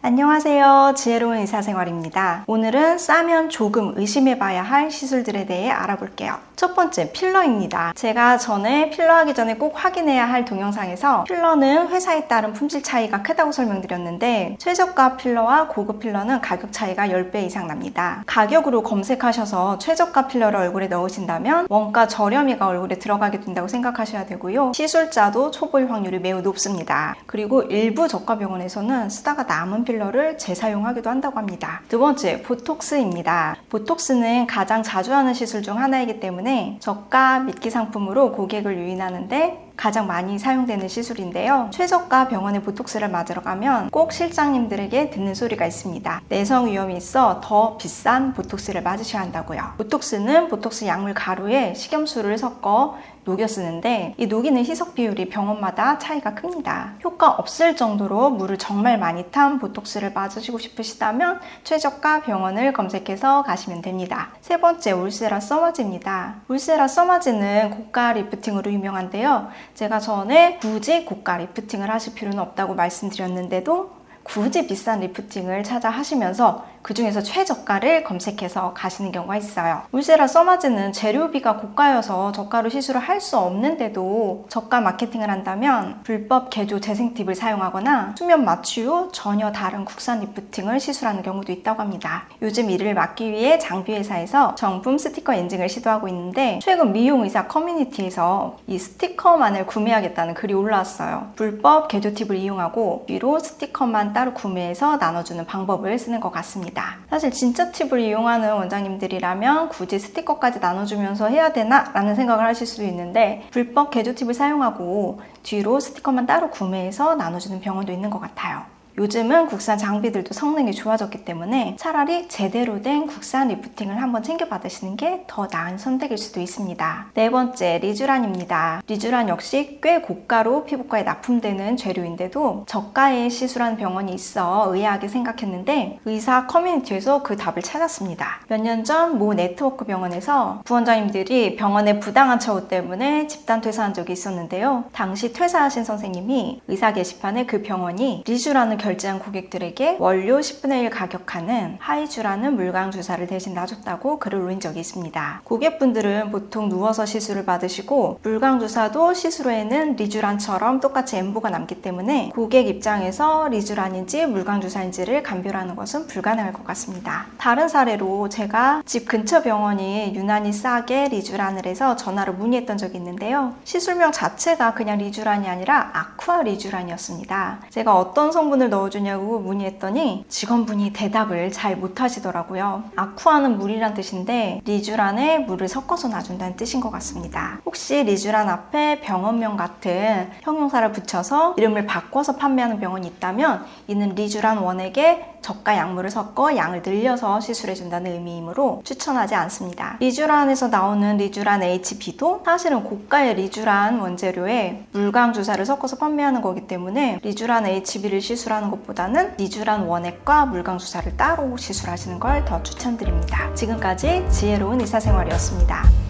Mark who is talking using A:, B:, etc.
A: 안녕하세요. 지혜로운 의사생활입니다. 오늘은 싸면 조금 의심해봐야 할 시술들에 대해 알아볼게요. 첫 번째, 필러입니다. 제가 전에 필러하기 전에 꼭 확인해야 할 동영상에서 필러는 회사에 따른 품질 차이가 크다고 설명드렸는데 최저가 필러와 고급 필러는 가격 차이가 10배 이상 납니다. 가격으로 검색하셔서 최저가 필러를 얼굴에 넣으신다면 원가 저렴이가 얼굴에 들어가게 된다고 생각하셔야 되고요. 시술자도 초보일 확률이 매우 높습니다. 그리고 일부 저가 병원에서는 쓰다가 남은 필러를 재사용하기도 한다고 합니다. 두 번째, 보톡스입니다. 보톡스는 가장 자주 하는 시술 중 하나이기 때문에 저가 미끼 상품으로 고객을 유인하는데 가장 많이 사용되는 시술인데요. 최저가 병원에 보톡스를 맞으러 가면 꼭 실장님들에게 듣는 소리가 있습니다. 내성 위험이 있어 더 비싼 보톡스를 맞으셔야 한다고요. 보톡스는 보톡스 약물 가루에 식염수를 섞어 녹여 쓰는데 이 녹이는 희석 비율이 병원마다 차이가 큽니다. 효과 없을 정도로 물을 정말 많이 탄 보톡스를 맞으시고 싶으시다면 최저가 병원을 검색해서 가시면 됩니다. 세 번째, 울세라 써머지입니다. 울세라 써머지는 고가 리프팅으로 유명한데요. 제가 전에 굳이 고가 리프팅을 하실 필요는 없다고 말씀드렸는데도 굳이 비싼 리프팅을 찾아 하시면서 그 중에서 최저가를 검색해서 가시는 경우가 있어요. 울세라 써마즈는 재료비가 고가여서 저가로 시술을 할 수 없는데도 저가 마케팅을 한다면 불법 개조 재생 팁을 사용하거나 수면 마취 후 전혀 다른 국산 리프팅을 시술하는 경우도 있다고 합니다. 요즘 이를 막기 위해 장비회사에서 정품 스티커 인증을 시도하고 있는데 최근 미용의사 커뮤니티에서 이 스티커만을 구매하겠다는 글이 올라왔어요. 불법 개조 팁을 이용하고 뒤로 스티커만 따로 구매해서 나눠주는 방법을 쓰는 것 같습니다. 사실 진짜 팁을 이용하는 원장님들이라면 굳이 스티커까지 나눠주면서 해야 되나? 라는 생각을 하실 수도 있는데 불법 개조 팁을 사용하고 뒤로 스티커만 따로 구매해서 나눠주는 병원도 있는 것 같아요. 요즘은 국산 장비들도 성능이 좋아졌기 때문에 차라리 제대로 된 국산 리프팅을 한번 챙겨 받으시는 게 더 나은 선택일 수도 있습니다. 네 번째, 리쥬란입니다. 리쥬란 역시 꽤 고가로 피부과에 납품되는 재료인데도 저가에 시술하는 병원이 있어 의아하게 생각했는데 의사 커뮤니티에서 그 답을 찾았습니다. 몇 년 전 모 네트워크 병원에서 부원장님들이 병원의 부당한 처우 때문에 집단 퇴사한 적이 있었는데요. 당시 퇴사하신 선생님이 의사 게시판에 그 병원이 리쥬란을 결제한 고객들에게 원료 10분의 1 가격하는 하이쥬라는 물광 주사를 대신 놔줬다고 글을 올린 적이 있습니다. 고객분들은 보통 누워서 시술을 받으시고 물광 주사도 시술 후에는 리쥬란처럼 똑같이 엠보가 남기 때문에 고객 입장에서 리쥬란인지 물광 주사인지를 감별하는 것은 불가능할 것 같습니다. 다른 사례로 제가 집 근처 병원이 유난히 싸게 리쥬란을 해서 전화로 문의했던 적이 있는데요. 시술명 자체가 그냥 리쥬란이 아니라 아쿠아 리쥬란이었습니다. 제가 어떤 성분을 넣어주냐고 문의했더니 직원분이 대답을 잘 못하시더라고요. 아쿠아는 물이란 뜻인데 리쥬란에 물을 섞어서 놔준다는 뜻인 것 같습니다. 혹시 리쥬란 앞에 병원명 같은 형용사를 붙여서 이름을 바꿔서 판매하는 병원이 있다면 이는 리쥬란 원액에 저가 약물을 섞어 양을 늘려서 시술해준다는 의미이므로 추천하지 않습니다. 리쥬란에서 나오는 리쥬란 HB도 사실은 고가의 리쥬란 원재료에 물광 주사를 섞어서 판매하는 거기 때문에 리쥬란 HB를 시술하는 것보다는 리쥬란 원액과 물광 주사를 따로 시술하시는 걸 더 추천드립니다. 지금까지 지혜로운 의사생활이었습니다.